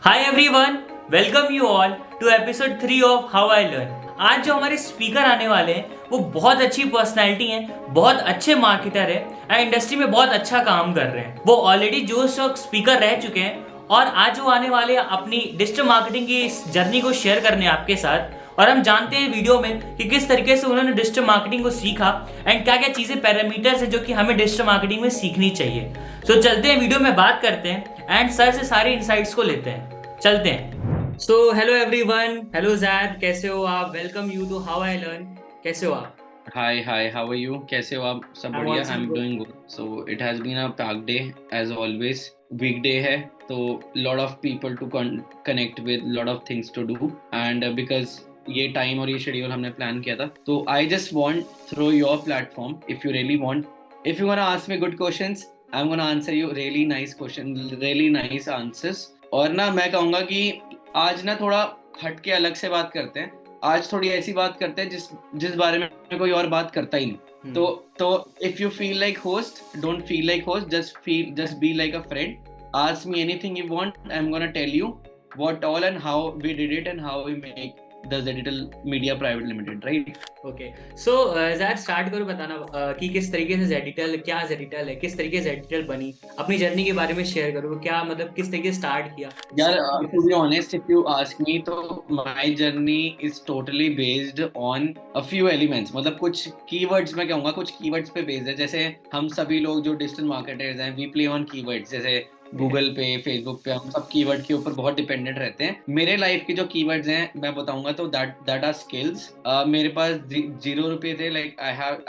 Hi everyone, welcome you all to episode 3 of how I learn. आज जो हमारे speaker आने वाले हैं वो बहुत अच्छी पर्सनालिटी हैं, बहुत अच्छे मार्केटर हैं और इंडस्ट्री में बहुत अच्छा काम कर रहे हैं। वो ऑलरेडी जो स्पीकर रह चुके हैं और आज वो आने वाले अपनी डिजिटल मार्केटिंग की इस जर्नी को शेयर करने आपके साथ। और हम जानते हैं वीडियो में कि किस तरीके से उन्होंने डिजिटल मार्केटिंग को सीखा एंड क्या क्या चीजें पैरामीटर्स है जो कि हमें डिजिटल मार्केटिंग में सीखनी चाहिए। सो चलते हैं, वीडियो में बात करते हैं एंड सर से सारी इनसाइट्स को लेते हैं। चलते हैं। So hello everyone, hello Zaid, कैसे हो आप? Welcome you to how I learn. कैसे हो आप? Hi hi, how are you? कैसे हो आप? सब आई एम बढ़िया। Also I am good. Doing good. So it has been a pack day as always. Weekday है तो lot of people to connect with, lot of things to do and because ये time और ये schedule हमने plan किया था, तो I just want through your platform if you really want, if you want ask me good questions, I am gonna answer you really nice question, really nice answers. और ना मैं कहूँगा कि आज ना थोड़ा हट के अलग से बात करते हैं। आज थोड़ी ऐसी बात करते हैं जिस जिस बारे में कोई और बात करता ही नहीं। तो if you feel like host, don't feel like host, just be like a friend. Ask me anything you want, I am gonna tell you what all and how we did it and how we make the Digital Media Private Limited, right? Okay, so Zaid start करो बताना कि किस तरीके से जेडिटल, क्या जेडिटल है, किस तरीके से जेडिटल बनी, अपनी जर्नी के बारे में शेयर करो। क्या मतलब किस तरीके से स्टार्ट किया? यार, to be honest, if you ask me, तो my journey is totally based on a few elements। मतलब कुछ keywords, मैं कहूँगा कुछ keywords पे based है। जैसे हम सभी लोग जो digital marketers हैं, we play on keywords। जैसे गूगल पे, फेसबुक पे हम सब कीवर्ड के ऊपर बहुत डिपेंडेंट रहते हैं। मेरे लाइफ के जो कीवर्ड्स हैं मैं बताऊंगा तो दैट आर स्किल्स। मेरे पास ₹0 थे। Like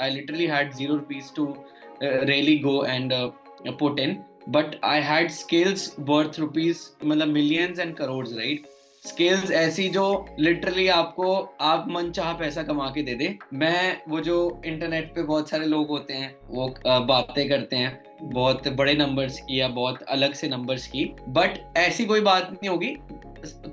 I literally had ₹0 to really go and put in, but I had skills worth rupees, मतलब millions and crore, right? Skills ऐसी जो लिटरली आपको आप मन चाह पैसा कमा के दे दे। मैं वो जो इंटरनेट पे बहुत सारे लोग होते हैं वो बातें करते हैं बहुत बड़े नंबर्स की या बहुत अलग से नंबर्स की, बट ऐसी कोई बात नहीं होगी।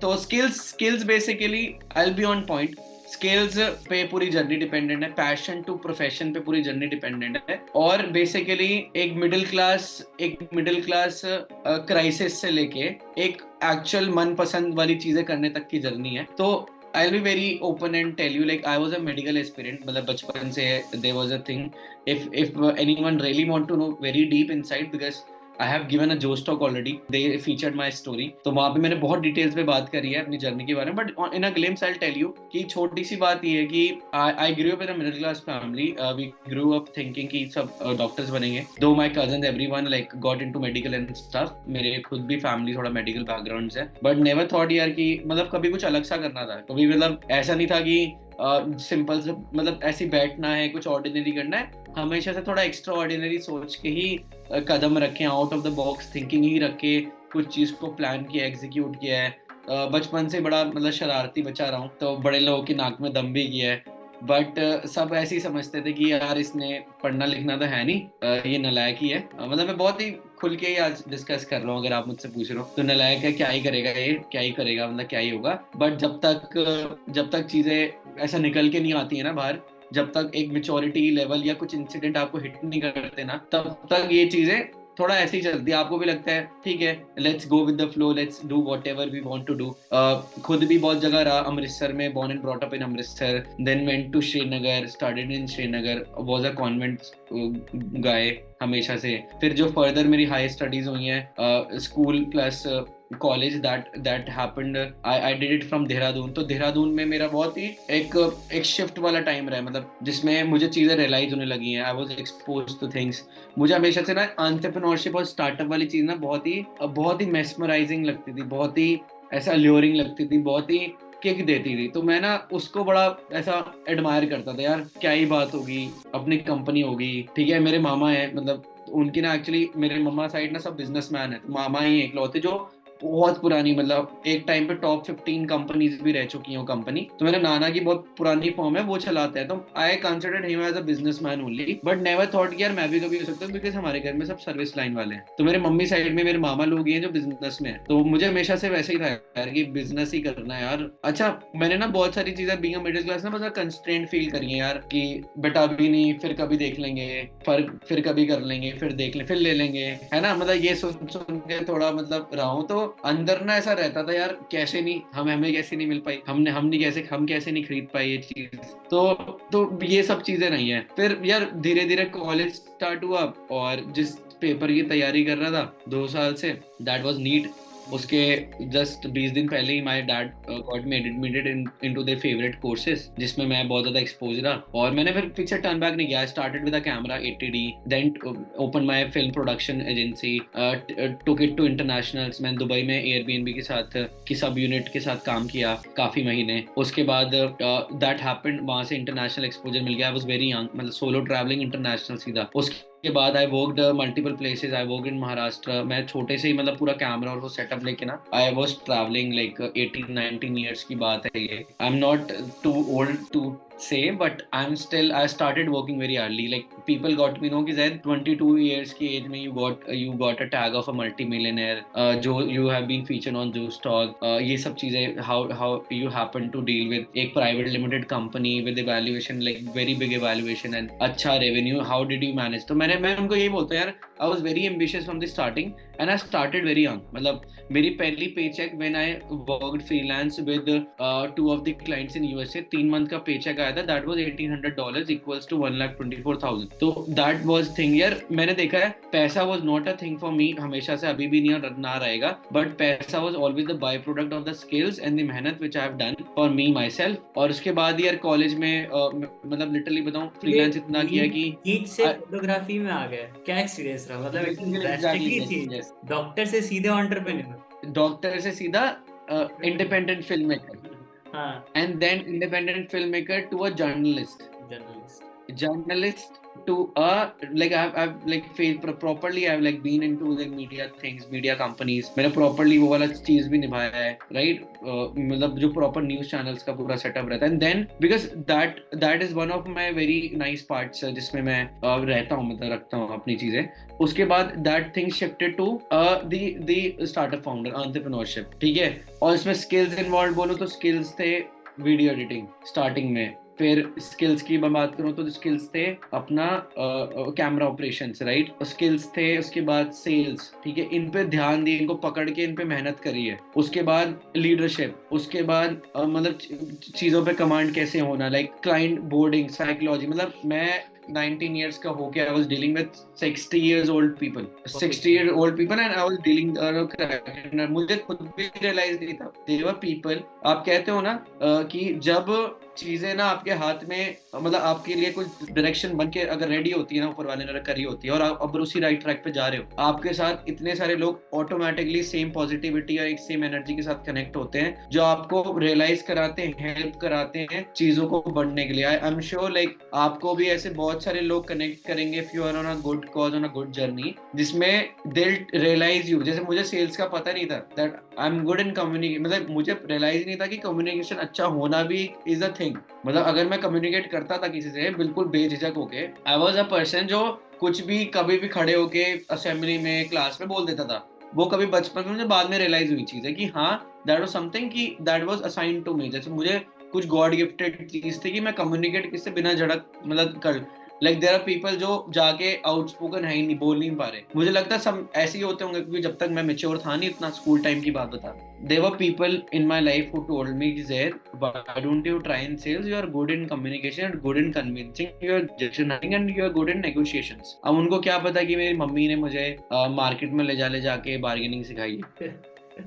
तो skills basically I will be on point. Skills पे पूरी जर्नी डिपेंडेंट है, पैशन टू प्रोफेशन पे पूरी जर्नी डिपेंडेंट है। और बेसिकली एक मिडिल क्लास क्राइसिस से लेके एक एक्चुअल मनपसंद वाली चीजें करने तक की जर्नी है। तो I'll be very open and tell you, like I was a medical aspirant, मतलब बचपन से there was a thing। If anyone really want to know very deep inside, because I have given a Joe Talk already, they featured my story। तो वहाँ पे मैंने बहुत details पे बात करी है अपनी जर्नी के बारे में, but in a glimpse I'll tell you कि छोटी सी बात ये है कि I grew up in a middle class family। We grew up thinking कि सब डॉक्टर्स बनेंगे। Though my cousins everyone like got into medical and stuff, मेरे खुद भी फैमिली थोड़ा मेडिकल बैकग्राउंड है, बट नेवर थॉट यार कि मतलब कभी कुछ अलग सा करना था। कभी मतलब ऐसा नहीं था कि सिंपल से मतलब ऐसे बैठना है, कुछ ऑर्डिनरी करना है। हमेशा से थोड़ा एक्स्ट्रा ऑर्डिनरी सोच के ही कदम रखे, out of the box thinking ही रखे, कुछ चीज को प्लान किया, एग्जीक्यूट किया है। बचपन से बड़ा मतलब शरारती बच्चा रहा हूँ, तो बड़े लोगों की नाक में दम भी किया है। बट सब ऐसे ही समझते थे कि यार इसने पढ़ना लिखना तो है नहीं, ये नलायक ही है। मतलब मैं बहुत ही खुल के ही आज डिस्कस कर रहा हूँ। अगर आप मुझसे पूछ रहे हो तो नलायक है, क्या ही करेगा ये, क्या ही करेगा, मतलब क्या ही होगा। बट जब तक चीजें ऐसा निकल के नहीं आती है ना बाहर, जब तक एक मेच्योरिटी लेवल या कुछ इंसिडेंट आपको हिट नहीं करते ना, तब तक ये चीजें थोड़ा ऐसे ही चलती है। आपको भी लगता है ठीक है, let's go with the flow, let's do whatever we want to do. खुद भी बहुत जगह रहा, अमृतसर में, born and brought up in Amritsar, then went to Srinagar, started in Srinagar, was a convent guy हमेशा से। फिर जो फर्दर मेरी हाई स्टडीज हुई हैं, school plus college, that happened, I did it from Dehradun. तो देहरादून में मेरा बहुत ही एक शिफ्ट वाला टाइम रहा है, मतलब जिसमें मुझे चीजें रियलाइज होने लगी हैं। I was expose to things. मुझे हमेशा से ना एंटरप्रेन्योरशिप और स्टार्टअप वाली चीज ना बहुत ही मेस्मराइजिंग लगती थी, बहुत ही ऐसा ल्योरिंग लगती थी, बहुत ही किक देती थी। तो मैं ना उसको बड़ा ऐसा एडमायर करता था यार, क्या ही बात होगी, अपनी कंपनी होगी, ठीक है। मेरे मामा है, मतलब उनकी ना एक्चुअली मेरे मम्मा साइड ना सब बिजनेसमैन है, तो मामा ही इकलौते जो बहुत पुरानी, मतलब एक टाइम पे टॉप 15 कंपनीज भी रह चुकी हैं वो कंपनी। तो मेरे नाना की बहुत पुरानी फॉर्म है, वो चलाते हैं। तो I considered him as a businessman only, but never thought कि यार मैं भी कभी हो सकता हूँ, बिकॉज हमारे घर में सब सर्विस लाइन वाले हैं। तो मेरे मम्मी साइड में मेरे मामा लोग हैं जो बिजनेस में है, तो मुझे हमेशा से वैसे ही था यार कि बिजनेस ही करना है यार। अच्छा, मैंने ना बहुत सारी चीजें बीइंग मिडिल क्लास ना मतलब कंस्ट्रेंट फील करी है यार, कि बेटा अभी नहीं, फिर कभी देख लेंगे, फिर कभी कर लेंगे, फिर देख लें, फिर ले लेंगे, है ना। मतलब ये सुन सुन के थोड़ा मतलब रहा हूँ। तो अंदर ना ऐसा रहता था यार, कैसे नहीं हमें कैसे नहीं मिल पाई, हम कैसे नहीं खरीद पाए ये चीज। तो ये सब चीजें नहीं है। फिर यार धीरे धीरे कॉलेज स्टार्ट हुआ, और जिस पेपर की तैयारी कर रहा था 2 साल से, दैट वाज नीट। उसके जस्ट 20 दिन पहले ही my dad got me admitted into their favourite courses, जिसमें मैं बहुत ज्यादा एक्सपोज रहा, और मैंने फिर पीछे टर्न बैक नहीं किया। I started with a camera 80D, then open my film production agency, took it to internationals. मैंने दुबई में एयरबीएनबी के साथ की सब यूनिट के साथ काम किया काफी महीने। उसके बाद दैट हैपेंड, वहां से इंटरनेशनल एक्सपोजर मिल गया। आई वाज वेरी यंग, मतलब सोलो ट्रैवलिंग इंटरनेशनल सीधा। उसके बाद I worked multiple places, I work in Maharashtra. मैं छोटे से ही मतलब पूरा कैमरा और वो सेटअप लेके ना I was travelling like 18-19 years की बात है ये। I am not too old to say, but I started working very early. Like people got me know कि शायद 22 years की एज में you got a tag of a multi-millionaire, जो you have been featured on Juice Talk, ये सब चीजें, how you happen to deal with एक private limited company with evaluation, like very big evaluation and अच्छा revenue, how did you manage? तो मैं उनको यही बोलता हूँ यार, I was very ambitious from the starting and I started very young. मतलब मेरी पहली paycheck when I worked freelance with 2 of the clients in USA, 3 month का paycheck आया था, that was $1,800 equals to 1,24,000. तो that was thing यार। मैंने देखा है पैसा was not a thing for me, हमेशा से, अभी भी नहीं और ना रहेगा, but पैसा was always the byproduct of the skills and the मेहनत which I have done for me myself. और उसके बाद यार कॉलेज में मतलब लिटरली बताऊं, फ्रीलांस इतना किया कि नीट से फोटोग्राफी में आ गया। क्या एक्सपीरियंस रहा, मतलब एकदम ड्रास्टिकली थी, डॉक्टर से सीधे एंटरप्रेन्योर, डॉक्टर से सीधा इंडिपेंडेंट फिल्म मेकर, हाँ, and then independent filmmaker to a journalist to a like I've like properly I've like been into the media things, media companies, मैंने properly वो वाला चीज भी निभाया है, right? मतलब जो proper news channels का पूरा setup रहता है, and then because that is one of my very nice parts जिसमें मैं रहता हूँ, मतलब रखता हूँ अपनी चीजें। उसके बाद that thing shifted to the startup founder entrepreneurship, ठीक है। और इसमें skills involved बोलो तो skills थे वीडियो एडिटिंग स्टार्टिंग में, फिर स्किल्स की मैं बात करूं तो स्किल्स थे अपना कैमरा ऑपरेशंस, राइट, स्किल्स थे। उसके बाद सेल्स, ठीक है, इन पे ध्यान दिए, इनको पकड़ के इन पे मेहनत करी है। उसके बाद लीडरशिप, उसके बाद मतलब चीजों पे कमांड कैसे होना, लाइक क्लाइंट बोर्डिंग, साइकोलॉजी। मतलब मैं 19 years का होके I was dealing with 60 years old people, 60 year old people, and I was dealing मुझे खुद भी realize नहीं था they were people। आप कहते हो ना कि जब चीजें ना आपके हाथ में, मतलब आपके लिए कुछ डायरेक्शन बन के अगर रेडी होती है ना, ऊपर वाले ने करी होती है, और आप अब उसी राइट ट्रैक पे जा रहे हो, आपके साथ इतने सारे लोग ऑटोमेटिकली सेम पॉजिटिविटी या एक सेम एनर्जी के साथ कनेक्ट होते हैं, जो आपको रियलाइज कराते हैं, हेल्प कराते हैं चीजों को बढ़ने के लिए। आई एम श्योर लाइक आपको भी ऐसे बहुत सारे लोग कनेक्ट करेंगे if you are on a good cause, on a good journey, जिसमें दे रियलाइज यू। जैसे मुझे सेल्स का पता नहीं था that I am good in communication, मतलब मुझे रियलाइज नहीं था कि कम्युनिकेशन अच्छा होना भी इज अ थिंग। मतलब अगर मैं कम्युनिकेट करता था किसी से बिल्कुल बेझिझक होके, आई वाज अ पर्सन जो कुछ भी कभी भी खड़े होके असेंबली में, क्लास में बोल देता था। वो कभी बचपन में, मुझे बाद में रियलाइज हुई चीज है कि हाँ दैट वाज समथिंग, कि that was assign to me. जैसे मुझे कुछ गॉड गिफ्टेड चीज थी कि मैं कम्युनिकेट किससे बिना झड़क मतलब कर, लाइक देयर आर पीपल जो जाके आउटस्पोकन है ही नहीं, बोल नहीं पा रहे। मुझे लगता है सब ऐसे ही होते होंगे, क्योंकि जब तक मैं मैच्योर था नहीं इतना, स्कूल टाइम की बात बता, there were people in my life who told me, Zaid, why don't you try in sales? You are good in communication, and good in convincing, you are decision making, and you are good in negotiations. अब उनको क्या पता कि मेरी mummy ने मुझे market में ले जाके बार्गेनिंग सिखाई है,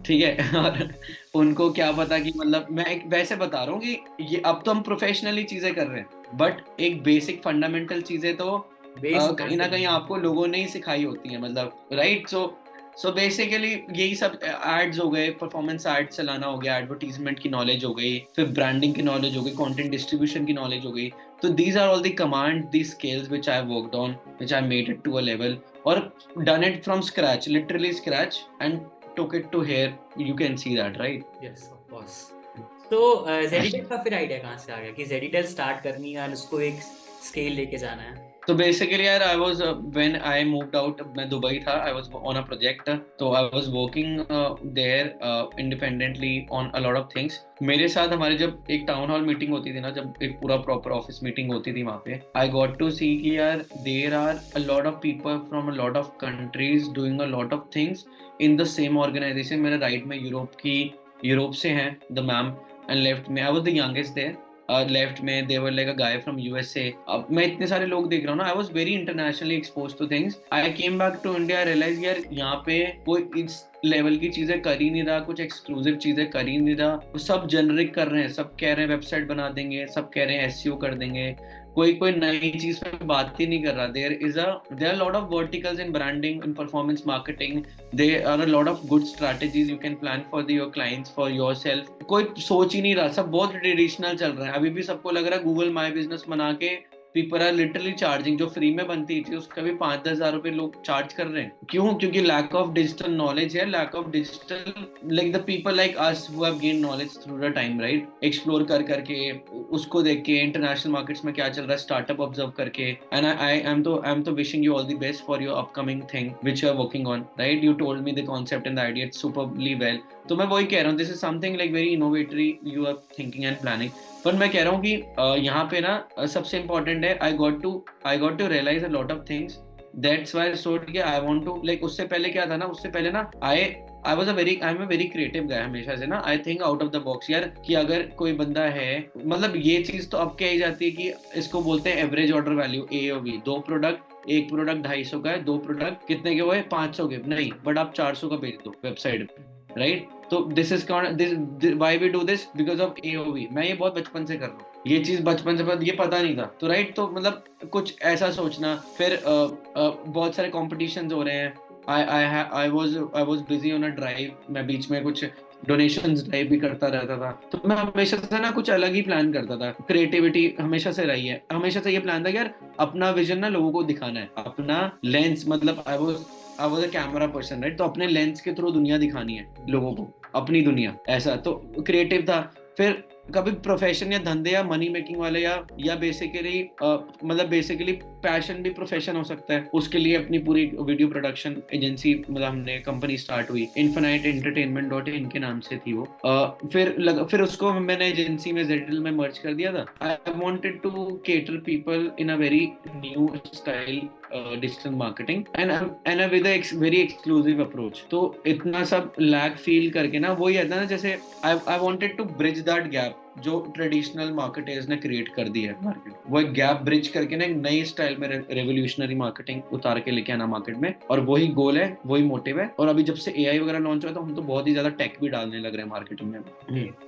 ठीक है। और उनको क्या पता कि मतलब मैं एक वैसे बता रहा हूँ कि ये अब तो हम प्रोफेशनली चीजें कर रहे हैं, बट एक बेसिक फंडामेंटल चीजें तो कहीं ना कहीं आपको लोगों ने ही सिखाई होती है, मतलब राइट। सो बेसिकली यही सब एड्स हो गए, परफॉर्मेंस एड्स चलाना हो गया, एडवर्टीजमेंट की नॉलेज हो गई, फिर ब्रांडिंग की नॉलेज हो गई, कंटेंट डिस्ट्रीब्यूशन की नॉलेज हो गई। तो these are all the command, the skills which I worked on, which I made it to a level, और done it from scratch, literally scratch, and took it to here. You can see that, right? Yes, of course. तो Zeditel का फिर idea कहाँ से आ गया कि Zeditel start करनी है और उसको एक स्केल लेके जाना है? तो बेसिकली यार I was when I moved out, मैं दुबई था, I was on a project, तो I was working there independently on a lot of things. मेरे साथ हमारी जब एक टाउन हॉल मीटिंग होती थी ना, जब एक पूरा प्रॉपर ऑफिस मीटिंग होती थी वहाँ पे, आई गॉट टू सी कि यार there are a lot of people from a lot of countries doing a lot of things in the same organisation. मेरे राइट में यूरोप से हैं द मैम, एंड लेफ्ट में I was the youngest there, left में there like a guy from USA. अब मैं इतने सारे लोग देख रहा हूँ ना, I was very internationally expose to things. I came back to India, realise यार यहाँ पे कोई इस लेवल की चीजें कर ही नहीं रहा, कुछ एक्सक्लूसिव चीजें कर ही नहीं रहा, वो सब जेनरिक कर रहे हैं, सब कह रहे हैं वेबसाइट बना देंगे, सब कह रहे हैं एसईओ कर देंगे, कोई कोई नई चीज पे बात ही नहीं कर रहा। There lot of verticals in branding, in performance marketing, there are a lot of good strategies you can plan for your clients, for yourself. कोई सोच ही नहीं रहा, सब बहुत ट्रेडिशनल चल रहा है। अभी भी सबको लग रहा है गूगल माई बिजनेस बना के पीपल आर लिटरली चार्जिंग, जो फ्री में बनती थी उसका भी 5-10 हजार रुपए लोग चार्ज कर रहे हैं। क्यों? क्योंकि लैक ऑफ डिजिटल नॉलेज है, lack of digital, like the people like us who have gain knowledge through the time, right, explore कर करके, उसको देख के, इंटरनेशनल मार्केट्स में क्या चल रहा है, स्टार्टअप ऑब्जर्व करके। एंड आई एम तो wishing you all the best for your upcoming thing which you are working on, right. You told me the concept and the idea, it's superly well. तो मैं वही कह रहा हूँ, this is something like very innovatory you are thinking and planning. पर मैं कह रहा हूँ कि यहाँ पे ना सबसे इम्पोर्टेंट है, I got to realise a lot of things, that's why thought कि आई वांट टू, लाइक उससे पहले क्या था ना, उससे पहले ना I am a very creative guy हमेशा से ना, I think out of the box यार, कि अगर कोई बंदा है, मतलब ये चीज तो अब कही जाती है कि इसको बोलते हैं average order value, AOV, 2 product, एक प्रोडक्ट 250 का है, 2 प्रोडक्ट कितने के हुए, 500 के नहीं, बट आप 400 का बेच दो वेबसाइट पे, राइट। तो this is this why we do this, because of AOV। मैं ये बहुत बचपन से कर रहा हूँ, ये चीज बचपन से ये पता नहीं था, तो राइट, तो मतलब कुछ ऐसा सोचना। फिर बहुत सारे कॉम्पिटिशन्स हो रहे हैं, I was busy on a drive, मैं बीच में कुछ डोनेशंस ड्राइव भी करता रहता था, तो मैं हमेशा से ना कुछ अलग ही प्लान करता था। क्रिएटिविटी हमेशा से रही है, हमेशा से ये प्लान था कि यार अपना विजन ना लोगों को दिखाना है, अपना लेंस, मतलब I was a camera person, right, तो अपने लेंस के थ्रू दुनिया दिखानी है लोगों को, अपनी दुनिया, ऐसा तो क्रिएटिव था। फिर कभी प्रोफेशन या धंधे या मनी मेकिंग वाले या बेसिकली मतलब बेसिकली पैशन भी प्रोफेशन हो सकता है, उसके लिए अपनी पूरी वीडियो प्रोडक्शन एजेंसी, मतलब हमने कंपनी स्टार्ट हुई, इन्फिनाइट एंटरटेनमेंट .in के नाम से थी वो। फिर उसको मैंने एजेंसी में जेडल में मर्ज कर दिया था। I wanted to cater people in a very new style digital marketing and with a very exclusive approach. तो इतना सब लैक फील करके ना, वही है ना, जैसे I wanted to bridge that gap जो ट्रेडिशनल मार्केटर्स ने क्रिएट कर दी है मार्केट, वो एक गैप ब्रिज करके ना एक नई स्टाइल में रेवोल्यूशनरी मार्केटिंग उतार के लेके आना मार्केट में, और वही गोल है, वही मोटिव है। और अभी जब से AI वगैरह लॉन्च हुआ तो हम तो बहुत ही ज्यादा टेक भी डालने लग रहे हैं मार्केटिंग में।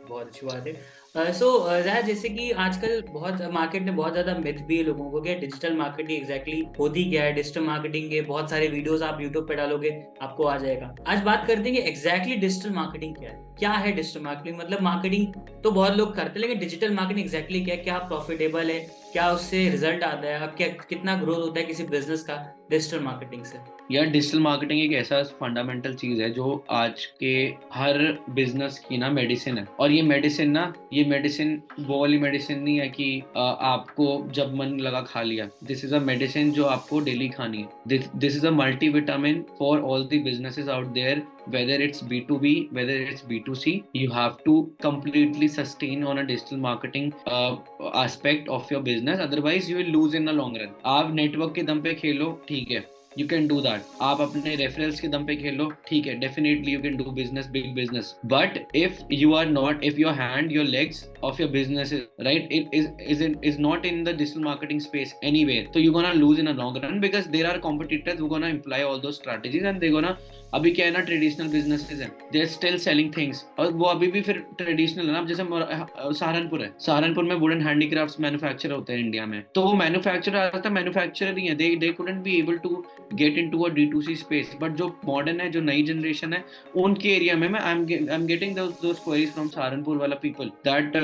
बहुत अच्छी बात है। ज़ाहिर जैसे कि आजकल बहुत मार्केट में बहुत ज़्यादा मिथ भी है लोगों को कि डिजिटल मार्केटिंग एग्जैक्टली होती क्या है। डिजिटल मार्केटिंग के बहुत सारे वीडियोस आप यूट्यूब पे डालोगे आपको आ जाएगा। आज बात करते हैं कि एग्जैक्टली डिजिटल मार्केटिंग क्या है डिजिटल मार्केटिंग, मतलब मार्केटिंग तो बहुत लोग करते हैं, लेकिन डिजिटल मार्केटिंग एग्जैक्टली क्या है, क्या प्रॉफिटेबल है, क्या उससे रिजल्ट आता है, क्या कितना ग्रोथ होता है किसी बिजनेस का डिजिटल मार्केटिंग से। यार डिजिटल मार्केटिंग एक ऐसा फंडामेंटल चीज है जो आज के हर बिजनेस की ना मेडिसिन है। और ये मेडिसिन वो वाली मेडिसिन नहीं है कि आपको जब मन लगा खा लिया। दिस इज अ मेडिसिन जो आपको डेली खानी है। This is a multivitamin for all the businesses out there, whether it's B2B, whether it's B2C, you have to completely sustain on a digital marketing aspect of your business, otherwise you will lose in the long run। आप network के दम पे खेलो, ठीक है, you can do that. आप अपने referrals के दम पे खेलो, ठीक है, definitely you can do business, big business. But if you are not, if your hand, your legs of your business, right, it is not in the digital marketing space anywhere, so you're gonna lose in a long run because there are competitors who gonna employ all those strategies and they're gonna, अभी क्या है ना, traditional businesses हैं, they are still selling things, और वो अभी भी फिर ट्रेडिशनल है ना। जैसे सहारनपुर में वुडन हैंडीक्राफ्ट्स मैन्युफैक्चर होते हैं इंडिया में, तो वो मैन्युफैक्चरर ही है, they couldn't be able to get into a D2C space, but जो मॉडर्न है, जो नई जनरेशन है, उनके एरिया में मैं I am getting those queries from Saharanpur वाला पीपल दैट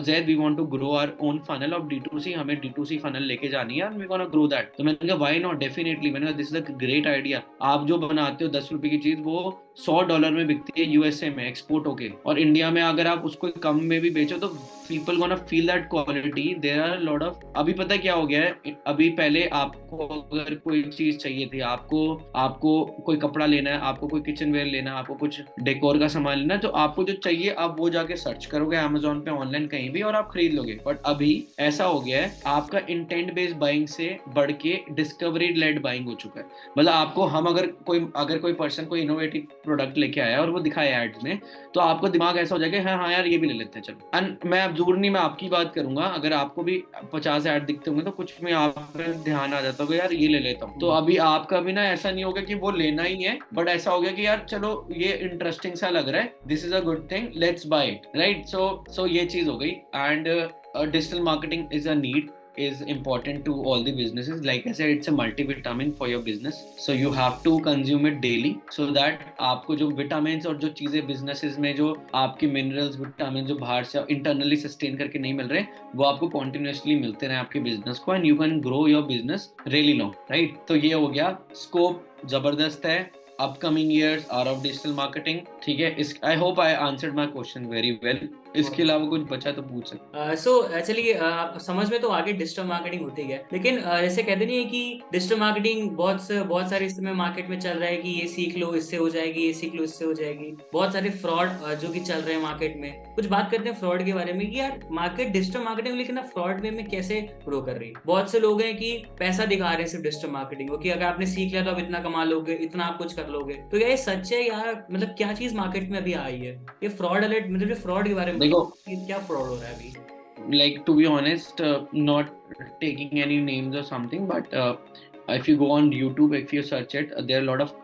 जैद we want to grow our own funnel of D2C, हमें D2C फनल लेके जानी है, वी गोना ग्रो दैट। तो मैंने कहा व्हाई नॉट, डेफिनेटली। मैंने कहा this is a great idea. आप जो बनाते हो 10 रुपए की चीज, वो $100 में बिकती है यूएसए में एक्सपोर्ट होके, और इंडिया में अगर आप उसको कम में भी बेचो तो people gonna feel that quality. There are a lot of, अभी पता क्या हो गया है, अभी पहले आपको अगर कोई चीज चाहिए थी, आपको कोई कपड़ा लेना है, आपको कोई किचन वेयर लेना है, आपको कुछ डेकोर का सामान लेना है, तो आपको जो चाहिए आप वो जाके सर्च करोगे Amazon पे, ऑनलाइन कहीं भी, और आप खरीद लोगे। बट अभी ऐसा हो गया है, आपका इंटेंट बेस्ड बाइंग से बढ़ के डिस्कवरी लेड बाइंग हो चुका है। मतलब आपको हम अगर कोई पर्सन कोई इनोवेटिव प्रोडक्ट लेके आया और वो दिखाया एड्स में, तो आपको दिमाग ऐसा हो जाएगा, हाँ हाँ यार ये भी ले लेते हैं चलो। एंड मैं अब दूर नहीं, मैं आपकी बात करूंगा, अगर आपको भी 50 ऐड दिखते होंगे तो कुछ में आप ध्यान आ जाता होगा यार ये ले लेता हूँ। तो अभी आपका भी ना ऐसा नहीं होगा कि वो लेना ही है, बट ऐसा हो गया कि यार चलो ये इंटरेस्टिंग सा लग रहा है, this is a good thing, let's buy it, right. So ये चीज हो गई। And digital marketing is a need, is important to all the businesses. Like I said, it's a multivitamin for your business, so you have to consume it daily so that आपको जो vitamins और जो चीजें businesses में जो आपके minerals, vitamins जो बाहर से internally sustain करके नहीं मिल रहे, वो आपको continuously मिलते रहे आपके business को, and you can grow your business really long, right? तो ये हो गया, scope जबरदस्त है, upcoming years are of digital marketing, ठीक है। इस I hope I answered my question very well. इसके अलावा कुछ बचा तो पूछ सकते। सो चलिए, समझ में तो आगे डिजिटल मार्केटिंग होती है, लेकिन ऐसे कहते नहीं है कि डिजिटल मार्केटिंग बहुत सारे इस समय मार्केट में चल रहा है कि ये सीख लो इससे हो जाएगी, ये सीख लो इससे हो जाएगी। बहुत सारे फ्रॉड जो कि चल रहे हैं मार्केट में। कुछ बात करते हैं फ्रॉड के बारे में कि यार मार्केट डिजिटल मार्केटिंग लेकिन फ्रॉड वे में कैसे ग्रो कर रही है। बहुत से लोग हैं कि पैसा दिखा रहे हैं सिर्फ डिजिटल मार्केटिंग को, कि अगर आपने सीख लिया तो आप इतना कमा लोगे, इतना आप कुछ कर लोगे। तो क्या ये सच है यार? मतलब क्या चीज मार्केट में अभी आई है ये फ्रॉड अलर्ट, मतलब फ्रॉड के बारे में देखो, क्या फ्रॉड हो रहा है अभी? like to be honest, not taking any names or something, but if you go on YouTube, if you search it, there are a lot of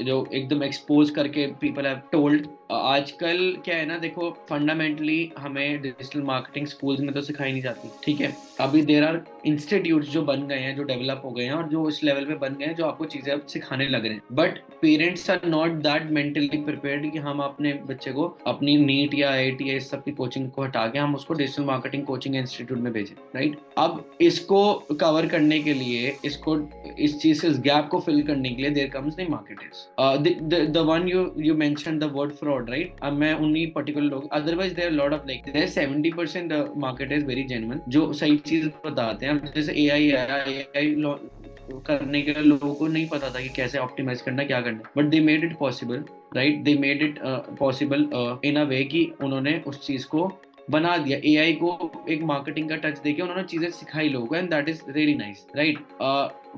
जो एकदम expose करके people have told। आजकल क्या है ना, देखो फंडामेंटली हमें डिजिटल मार्केटिंग स्कूल्स में तो सिखाई नहीं जाती, ठीक है। अभी देयर आर इंस्टीट्यूट्स जो बन गए हैं, जो डेवलप हो गए हैं और जो इस लेवल पे बन गए हैं, जो आपको चीजें अब सिखाने लग रहे हैं, but parents are not that mentally prepared कि हम अपने बच्चे को अपनी नीट या IIT या इस सब की कोचिंग को हटा के हम उसको डिजिटल मार्केटिंग कोचिंग इंस्टीट्यूट में भेजें, राइट। अब इसको कवर करने के लिए, इसको इस चीज से, इस गैप को फिल करने के लिए there comes the marketers, the one you mentioned the word fraud, right. अब मैं उन्हीं पर्टिकुलर लोग, otherwise there lot of like there 70% marketers very genuine जो सही चीज बताते हैं। जैसे AI करने के लोगों को नहीं पता था कि कैसे ऑप्टिमाइज करना, क्या करना, but they made it possible, right. They made it possible in a way कि उन्होंने उस चीज को बना दिया, AI को एक मार्केटिंग का टच देके उन्होंने चीजें सिखाई लोगों को, and that is really nice, right.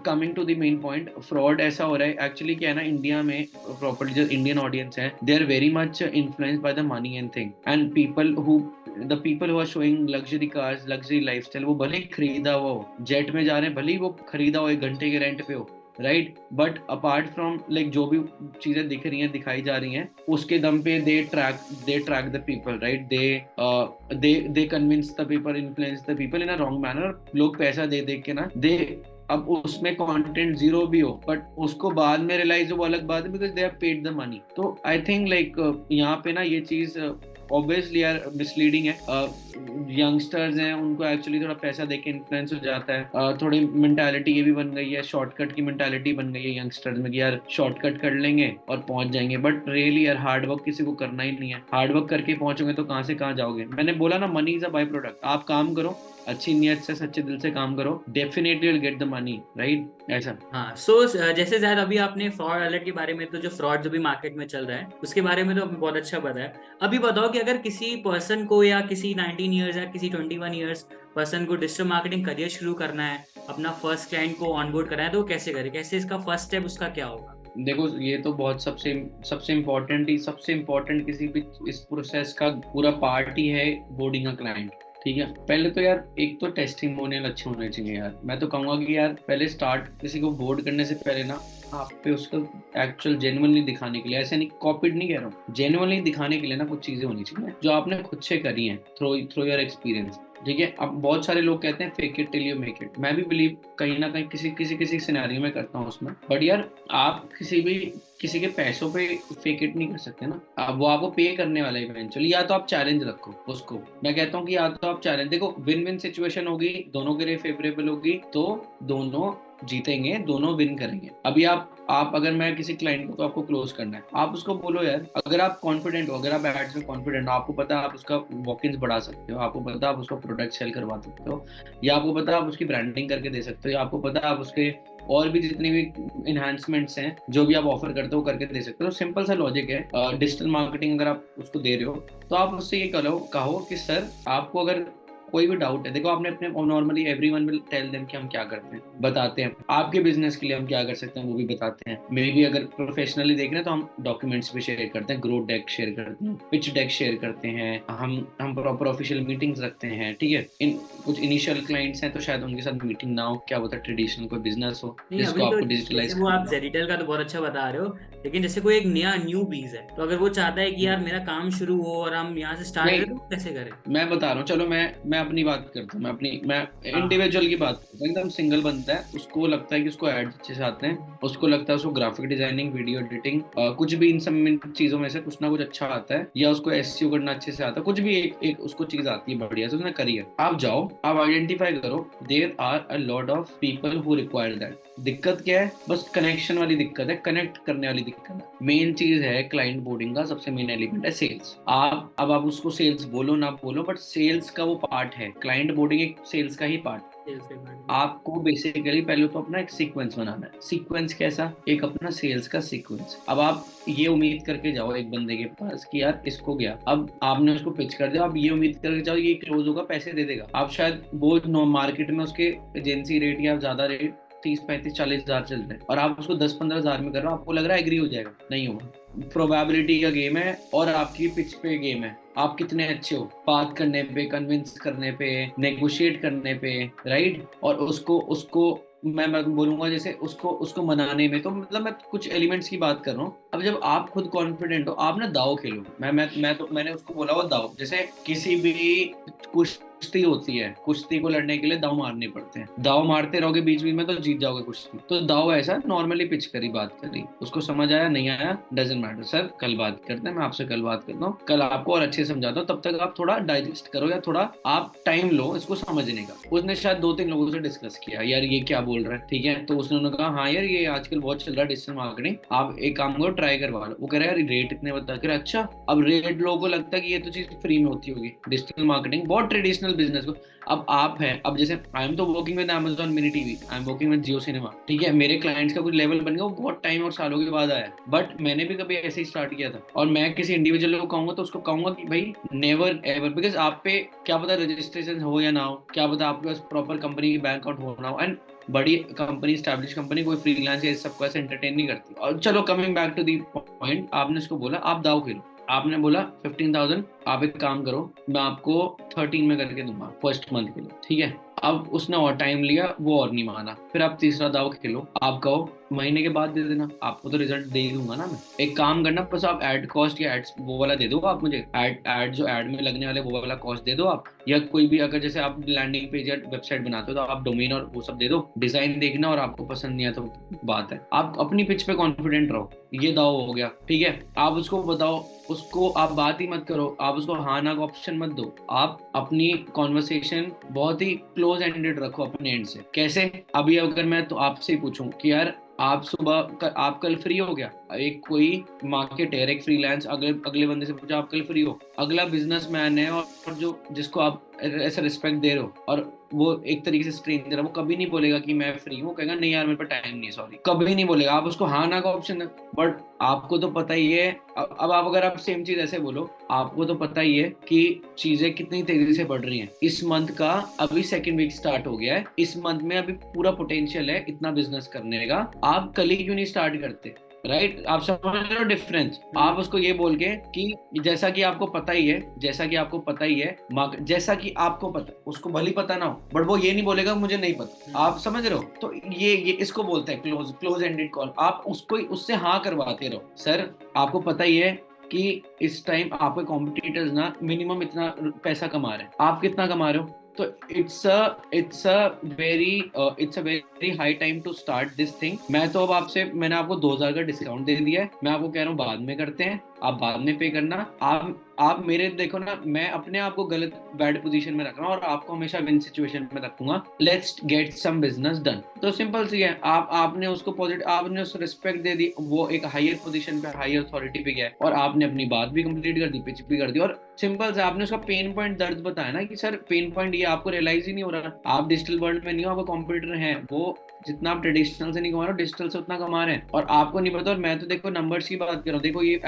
Coming to the main point, fraud ऐसा हो रहा है एक्चुअली क्या है ना, इंडिया में प्रॉपर्ली जो इंडियन ऑडियंस है, they are very much influenced by the money and thing, and the people who are showing luxury cars, luxury lifestyle, वो भले ही खरीदा हुआ हो, जेट में जा रहे हैं, भले ही वो खरीदा हो 1 घंटे के रेंट पे हो, right. But apart from like जो भी चीजें दिख रही हैं, दिखाई जा रही हैं, उसके दम पे they track the people, right. They convince the people, influence the people in a wrong manner. लोग पैसा दे दे के ना, दे अब उसमें कंटेंट जीरो भी हो, बट उसको बाद में रियलाइज हो, वो अलग बात है, because they have paid the money. तो आई थिंक लाइक यहाँ पे ना ये चीज ऑब्वियसली यार मिसलीडिंग है। यंगस्टर्स हैं, उनको एक्चुअली थोड़ा पैसा देके इन्फ्लुएंस हो जाता है। थोड़ी मेंटालिटी ये भी बन गई है, शॉर्टकट की मेंटालिटी बन गई है यंगस्टर्स में कि यार शॉर्टकट कर लेंगे और पहुंच जाएंगे, बट रियली यार हार्ड वर्क किसी को करना ही नहीं है। हार्ड वर्क करके पहुंचोगे तो कहाँ से कहाँ जाओगे। मैंने बोला ना, money is a by product. आप काम करो, अच्छी नीयत से, सच्चे दिल से काम करो, definitely will get the money, right. ऐसा। हाँ, सो जैसे शायद अभी आपने फ्रॉड अलर्ट के बारे में, तो जो फ्रॉड जो भी मार्केट में चल रहा है उसके बारे में तो बहुत अच्छा बताया। अभी बताओ कि अगर किसी पर्सन को या किसी 19 ईयर्स या किसी 21 ईयर्स पर्सन को डिजिटल मार्केटिंग करियर शुरू करना है, अपना फर्स्ट क्लाइंट को ऑनबोर्ड करना है, तो वो कैसे करे, कैसे इसका फर्स्ट स्टेप उसका क्या होगा? देखो, ये तो बहुत सबसे इम्पोर्टेंट किसी भी इस प्रोसेस का पूरा पार्ट ही है बोर्डिंग अ क्लाइंट, ठीक है। पहले तो यार एक तो टेस्टिमोनियल अच्छे होने चाहिए यार। मैं तो कहूंगा कि यार पहले स्टार्ट किसी को बोर्ड करने से पहले ना, आप पे उसको एक्चुअल जेन्युइनली दिखाने के लिए, ऐसे नहीं कॉपीड नहीं कह रहा हूँ, जेन्युइनली दिखाने के लिए ना कुछ चीजें होनी चाहिए जो आपने खुद से करी हैं, थ्रू योर एक्सपीरियंस, ठीक है। अब बहुत सारे लोग कहते हैं fake it till you make it, मैं भी बिलीव कहीं ना कहीं किसी सिनेरियो में करता हूँ उसमें, बट यार आप किसी के पैसों पे फेक इट नहीं कर सकते ना। अब वो आपको पे करने वाला है इवेंचुअली, या तो आप चैलेंज रखो उसको। मैं कहता हूँ कि या तो आप चैलेंज देखो, विन विन सिचुएशन होगी, दोनों के लिए फेवरेबल होगी, तो दोनों जीतेंगे, दोनों विन करेंगे। अभी आप अगर मैं किसी क्लाइंट को, तो आपको क्लोज करना है, आप उसको बोलो यार, अगर आप कॉन्फिडेंट हो, अगर आप एड्स में कॉन्फिडेंट हो, आपको पता है आप उसका वॉक इन्स बढ़ा सकते हो, आपको पता है आप उसका प्रोडक्ट सेल करवा सकते हो, या आपको पता है आप उसकी ब्रांडिंग करके दे सकते हो, या आपको पता है आप उसके और भी जितनी भी इन्हांसमेंट्स हैं जो भी आप ऑफर करते हो करके दे सकते हो। सिंपल सा लॉजिक है। डिजिटल मार्केटिंग अगर आप उसको दे रहे हो, तो आप उससे ये कहो कि सर आपको अगर कोई भी डाउट है, देखो आपने अपने normally everyone will tell them कि हम क्या करते हैं, बताते हैं आपके बिजनेस के लिए हम क्या कर सकते हैं, वो भी बताते हैं। मे बी अगर प्रोफेशनली देख रहे हैं तो हम डॉक्यूमेंट्स भी शेयर करते हैं, ग्रोथ डेक शेयर करते हैं, पिच डेक शेयर करते हैं, हम प्रॉपर ऑफिशियल मीटिंग्स रखते हैं, ठीक है। इन कुछ इनिशियल क्लाइंट्स हैं तो शायद उनके साथ मीटिंग ना हो, क्या होता है ट्रेडिशनल कोई बिजनेस हो नहीं जिसको अभी तो आपको जैसे डिजिटलाइज वो आप करना हो। जेरिटल का तो बहुत अच्छा बता रहे हो, लेकिन जैसे कोई एक नया न्यू पीस है, तो अगर वो चाहता है कि यार मेरा काम शुरू हो और हम यहाँ से स्टार्ट नहीं, करें, तो वो कैसे करें? मैं बता रहा हूँ, चलो मैं अपनी बात करता हूँ, मैं हाँ इंडिविजुअल की बात करता हूँ। एकदम सिंगल बंदा है, उसको लगता है कि उसको एड्स अच्छे से आते हैं, उसको लगता है उसको ग्राफिक डिजाइनिंग, वीडियो एडिटिंग, कुछ भी इन चीजों में से कुछ ना कुछ अच्छा आता है, या उसको एसईओ करना अच्छे से आता है, कुछ भी एक उसको चीज आती है बढ़िया से, उसने करी है। आप जाओ, आप आइडेंटिफाई करो, there are a lot of people who require that. दिक्कत क्या है? बस कनेक्शन वाली दिक्कत है, कनेक्ट करने वाली दिक्कत है। मेन चीज है क्लाइंट बोर्डिंग का सबसे मेन एलिमेंट है सेल्स। आप उसको सेल्स बोलो ना बोलो, बट सेल्स का वो पार्ट है, क्लाइंट बोर्डिंग एक सेल्स का ही पार्ट। सेल्स के बारे में। आपको बेसिकली पहले तो अपना एक सीक्वेंस बनाना है। सीक्वेंस कैसा? एक अपना सेल्स का सीक्वेंस। अब आप ये उम्मीद करके जाओ एक बंदे के पास कि यार इसको गया, अब आपने उसको पिच कर दिया, आप ये उम्मीद करके जाओ ये क्लोज होगा, पैसे दे देगा। आप शायद वो नो मार्केट में उसके एजेंसी रेट या ज्यादा रेट 30 35 40 हजार चल रहे हैं, और आप उसको 10 15 हजार में कर रहे हो, आपको लग रहा है एग्री हो जाएगा? नहीं होगा। प्रोबेबिलिटी का गेम है, और आपकी पिच पे गेम है। आप कितने अच्छे हो बात करने पे, कन्विंस करने पे, नेगोशिएट करने पे, राइट। और उसको उसको मैं बोलूंगा जैसे उसको उसको मनाने में, तो मतलब मैं कुछ एलिमेंट्स की बात कर रहा हूँ। अब जब आप खुद कॉन्फिडेंट हो, आप ना दाव खेलो। मैंने उसको बोला वो दाव, जैसे किसी भी कुश्ती होती है, कुश्ती को लड़ने के लिए दाव मारने पड़ते हैं। दाव मारते रहोगे बीच बीच में तो जीत जाओगे कुश्ती। तो दाव ऐसा नॉर्मली पिच करी, बात करी, उसको समझ आया नहीं आया डजेंट मैटर, सर कल बात करते हैं, मैं आपसे कल बात करता हूँ, कल आपको और अच्छे से समझाता हूँ, तब तक आप थोड़ा डाइजेस्ट करो, या थोड़ा आप टाइम लो इसको समझने का। उसने शायद 2 3 लोगों से डिस्कस किया, यार ये क्या बोल रहा है, ठीक है, तो उसने कहा हाँ यार ये आजकल बहुत चल रहा है डिजिटल मार्केटिंग, आप एक काम करो ट्राई करवा लो। वो कह रहा है यार रेट इतने बता कर, अच्छा। अब रेट लोगों को लगता है कि ये तो चीज फ्री में होती होगी, डिजिटल मार्केटिंग बहुत ट्रेडिशनल बिजनेस को। अब आप हैं, अब जैसे आई एम तो working with Amazon mini TV, I am working with Jio cinema, ठीक है, मेरे क्लाइंट्स का कुछ लेवल बन गया, वो बहुत टाइम और सालों के बाद आया, बट मैंने भी कभी ऐसे ही स्टार्ट किया था। और मैं किसी इंडिविजुअल को कहूंगा तो उसको कहूंगा कि भाई नेवर एवर, बिकॉज आप पे क्या पता रजिस्ट्रेशन हो या ना हो, क्या पता आपके पास प्रॉपर कंपनी की बैंक अकाउंट हो ना हो, एंड बड़ी कंपनी, स्टैब्लिश कंपनी कोई फ्रीलांस या सबको ऐसे एंटरटेन नहीं करती। और चलो coming back to the point, आपने उसको बोला आप दाव खेलो, आपने बोला 15,000, आप एक काम करो मैं आपको 13 में करके दूंगा फर्स्ट मंथ के लिए, ठीक है। अब उसने और टाइम लिया, वो और नहीं माना, फिर आप तीसरा दाव खेलो, आप कहो महीने के बाद दे देना, आपको तो रिजल्ट दे ही दूंगा ना मैं। एक काम करना, बस आप एड कॉस्ट या एड्स वो वाला दे दो, आप मुझे एड जो एड में लगने वाले वो वाला कॉस्ट दे दो आप, या कोई भी अगर जैसे आप लैंडिंग पेज या वेबसाइट बनाते हो तो आप डोमेन और वो सब दे दो, डिजाइन देखना, और आपको पसंद नहीं आया तो बात है, आप अपनी पिच पे कॉन्फिडेंट रहो। ये दाव हो गया, ठीक है। आप उसको बताओ, उसको आप बात ही मत करो, आप उसको हाँ ना का ऑप्शन मत दो, आप अपनी कॉन्वर्सेशन बहुत ही क्लोज एंडेड रखो अपने एंड से। कैसे? अभी अगर मैं तो आपसे ही पूछूं कि यार आप आप कल फ्री हो क्या, एक कोई मार्केटर एक फ्रीलांस अगले अगले बंदे से पूछा आप कल फ्री हो, अगला बिजनेसमैन है और जो जिसको आप ऐसा रिस्पेक्ट दे रहे हो, और वो एक तरीके से स्ट्रेंजर है, वो कभी नहीं बोलेगा कि मैं फ्री हूँ, कहेगा नहीं यार मेरे पास टाइम नहीं है सॉरी, कभी नहीं बोलेगा। आप उसको हाँ ना का ऑप्शन है, बट आपको तो पता ही है। अब आप अगर आप सेम चीज ऐसे बोलो, आपको तो पता ही है कि चीजें कितनी तेजी से बढ़ रही हैं। इस मंथ का अभी सेकंड वीक स्टार्ट हो गया है, इस मंथ में अभी पूरा पोटेंशियल है इतना बिजनेस करने का, आप कल ही क्यों नहीं स्टार्ट करते? राइट, आप समझ रहे हो डिफरेंस? आप उसको ये बोल के कि जैसा कि आपको पता ही है, जैसा कि आपको पता ही है, जैसा कि आपको पता, उसको भले ही पता ना हो, बट वो ये नहीं बोलेगा मुझे नहीं पता। आप समझ रहे हो? तो ये इसको बोलते हैं क्लोज एंडेड कॉल। आप उसको उससे हाँ करवाते रहो। सर आपको पता ही है कि इस टाइम आपके कॉम्पिटिटर्स ना मिनिमम इतना पैसा कमा रहे हैं, आप कितना कमा रहे हो? तो it's a very high time to start this thing. मैंने आपको 2000 का डिस्काउंट दे दिया है, मैं आपको कह रहा हूँ बाद में करते हैं, आप बाद में पे करना। आप मेरे देखो ना, मैं अपने आप को गलत बैड पोजीशन में रख रहा हूँ और आपको हमेशा विन सिचुएशन में रखूंगा। Let's get some business done. तो सिंपल सी है, आपने उसको पॉजिटिव, आपने उसको रिस्पेक्ट दे दी, वो एक हायर पोजीशन पे, हायर अथॉरिटी पे गया है, और आपने अपनी बात भी कंप्लीट कर दी, पिच भी कर दी, और सिंपल से आपने उसका पेन पॉइंट दर्द बताया ना कि सर पेन पॉइंट ये आपको रियलाइज ही नहीं हो रहा, आप डिजिटल वर्ल्ड में नहीं हो, आपको कंप्यूटर है, वो जितना आप ट्रेडिशनल से नहीं कमा रहे हो डिजिटल से उतना कमा रहे हैं, और आपको नहीं पता। और मैं तो देखो नंबर्स की बात कर रहा हूँ, देखो ये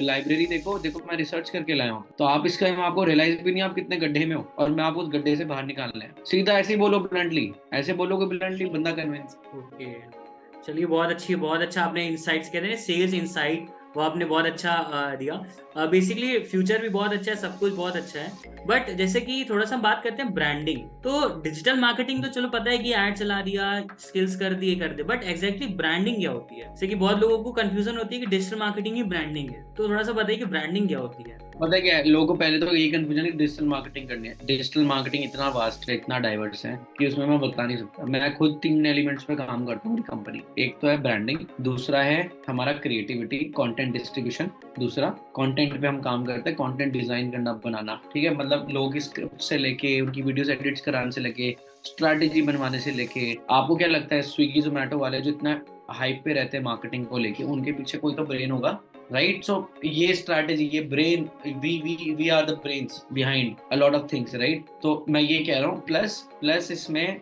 लाइब्रेरी देखो मैं रिसर्च करके लाया हूँ, तो आप इसका आपको रियलाइज भी नहीं आप कितने गड्ढे में हो, और मैं आपको उस गड्ढे से बाहर निकालना है। सीधा ऐसे ही बोलो ब्लंटली, ऐसे बोलोगे ब्लंटली, बंदा कन्विंस। ओके, चलिए बहुत अच्छा आपने इंसाइट्स कहते हैं सेल्स इंसाइट, वो आपने बहुत अच्छा दिया। बेसिकली फ्यूचर भी बहुत अच्छा है, सब कुछ बहुत अच्छा है, बट जैसे कि थोड़ा सा हम बात करते हैं ब्रांडिंग। तो डिजिटल मार्केटिंग तो चलो पता है कि ऐड चला दिया, स्किल्स कर दिए, बट एग्जैक्टली ब्रांडिंग क्या होती है? जैसे कि बहुत लोगों को कंफ्यूजन होती है कि डिजिटल मार्केटिंग ही ब्रांडिंग है, तो थोड़ा सा बताइए कि ब्रांडिंग क्या होती है। पता है क्या है, लोगों को पहले तो यही कंफ्यूजन है कि डिजिटल मार्केटिंग करनी है। डिजिटल मार्केटिंग इतना वास्ट है, इतना डाइवर्स है कि उसमें मैं बता नहीं सकता। मैं खुद 3 एलिमेंट्स पे काम करता हूँ कंपनी। एक तो है ब्रांडिंग, दूसरा है हमारा क्रिएटिविटी, कंटेंट डिस्ट्रीब्यूशन, दूसरा कंटेंट पे हम काम करते हैं, कंटेंट डिजाइन करना, बनाना, ठीक है, मतलब लोगों की स्क्रिप्ट से लेके उनकी वीडियोस एडिट्स कराने से लेके स्ट्रैटेजी बनवाने से लेके। आपको क्या लगता है स्विगी जोमेटो वाले जो इतना हाइप पे रहते हैं मार्केटिंग को लेके, उनके पीछे कोई तो ब्रेन होगा, राइट? सो ये स्ट्रैटेजी, ये brain, we are the brains behind a lot of things, right? तो मैं ये कह रहा हूँ, प्लस इसमें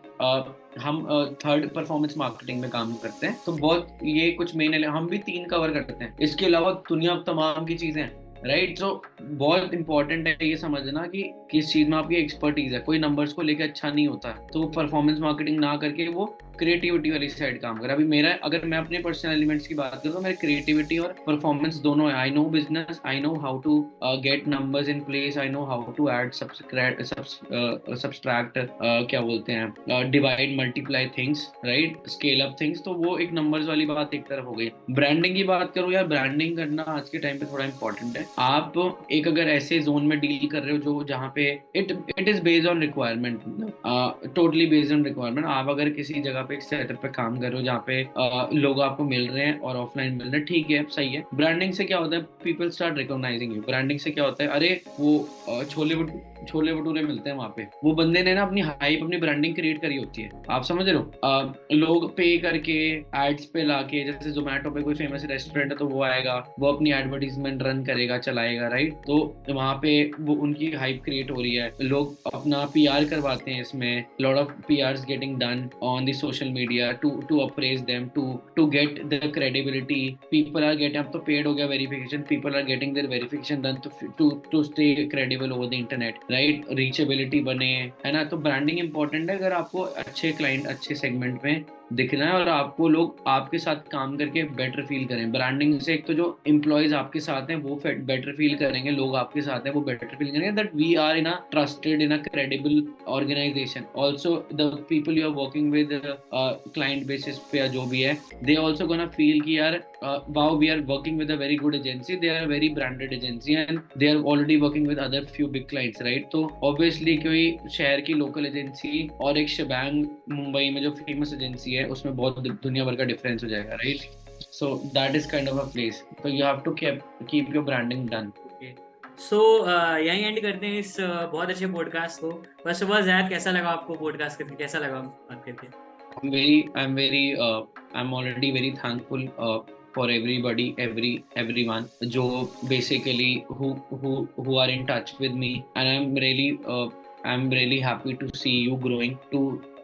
हम थर्ड परफॉर्मेंस मार्केटिंग में काम करते हैं, तो बहुत ये कुछ मेन हम भी 3 कवर करते हैं। इसके अलावा दुनिया तमाम की चीजें हैं, राइट? तो बहुत इंपॉर्टेंट है ये समझना कि किस चीज में आपकी एक्सपर्टीज है। कोई नंबर्स को लेकर अच्छा नहीं होता, तो परफॉर्मेंस मार्केटिंग ना करके वो क्रिएटिविटी वाली साइड काम कर। अभी मेरा, अगर मैं अपने पर्सनल एलिमेंट्स की बात करूँ तो मेरे क्रिएटिविटी और परफॉर्मेंस दोनों है। I know business, I know how to get numbers in place, I know how to add subtract, क्या बोलते हैं, divide multiply things, right, scale up things. तो वो एक नंबर्स वाली बात एक तरफ हो गई। ब्रांडिंग की बात करूँ यार, ब्रांडिंग करना आज के टाइम पे थोड़ा इंपॉर्टेंट है। आप एक अगर ऐसे जोन में डील कर रहे हो जो जहाँ पे it is based on requirement, totally based on requirement. आप अगर किसी जगह पे एक सेटअप पे काम कर रहे हो जहाँ पे लोग आपको मिल रहे हैं और ऑफलाइन मिल रहे हैं, ठीक है, सही है। ब्रांडिंग से क्या होता है, people start recognising you. Branding से क्या होता है, अरे वो छोले भटूरे मिलते हैं वहाँ पे, वो बंदे ने ना अपनी हाइप, अपनी ब्रांडिंग क्रिएट करी होती है, आप समझ रहे हो? लोग पे करके एड्स पे लाके, जैसे जोमेटो पे कोई फेमस रेस्टोरेंट है तो वो आएगा, वो अपनी एडवर्टीजमेंट रन करेगा, चलाएगा, राइट? तो वहाँ पे वो उनकी हाइप क्रिएट हो रही है, लोग अपना पीआर करवाते हैं इसमें, lot of PRs getting done on the social media to appraise them, to get the credibility. People are getting, अब तो पेड हो गया verification, people are getting their verification done to stay credible over the internet, right? Reachability बने, है ना? तो branding important है अगर आपको अच्छे क्लाइंट, अच्छे सेगमेंट में दिखना है और आपको लोग आपके साथ काम करके बेटर फील करें। ब्रांडिंग से एक तो जो एम्प्लॉयज आपके साथ हैं वो बेटर फील करेंगे, लोग आपके साथ हैं वो बेटर फील करेंगे that we are in a trusted, in a credible organisation. Also the people you are working with client basis पे या जो भी है, दे ऑल्सो गोना फील कि यार wow, we are working with a very good agency, they are a very branded agency and they are already working with other few big clients, right? तो obviously कोई शहर की local agency और एक शबांग मुंबई में जो फेमस एजेंसी है उसमें बहुत दुनिया भर का डिफरेंस हो जाएगा, right? So that is kind of a place, so you have to keep your branding done. सो यहीं एंड करते हैं इस बहुत अच्छे पॉडकास्ट को। फर्स्ट ऑफ ऑल ज़ैद, कैसा लगा आपको पॉडकास्ट करके, कैसा लगा बात करके? I'm already very thankful for everybody, everyone जो basically who are in touch with me, and I'm really happy to see you growing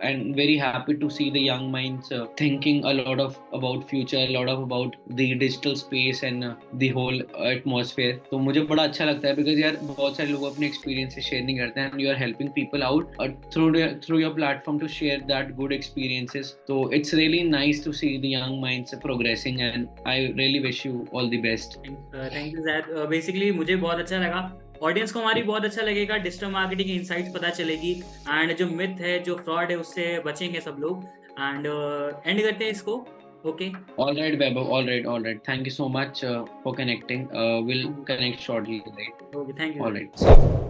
and very happy to see the young minds thinking a lot about future, a lot about the digital space and the whole atmosphere. तो मुझे बड़ा अच्छा लगता है because यार बहुत सारे लोग अपने experiences share नहीं करते हैं and you are helping people out through your platform to share that good experiences. So it's really nice to see the young minds progressing and I really wish you all the best. Thank you Zad. Basically मुझे बहुत अच्छा लगा, audience को हमारी बहुत अच्छा लगेगा, digital marketing insights पता चलेगी एंड जो मिथ है, जो फ्रॉड है, उससे बचेंगे सब लोग। एंड एंड करते हैं इसको। Okay, all right Vaibhav, all right, thank you so much for connecting. We'll connect shortly, right? Okay, thank you. All right.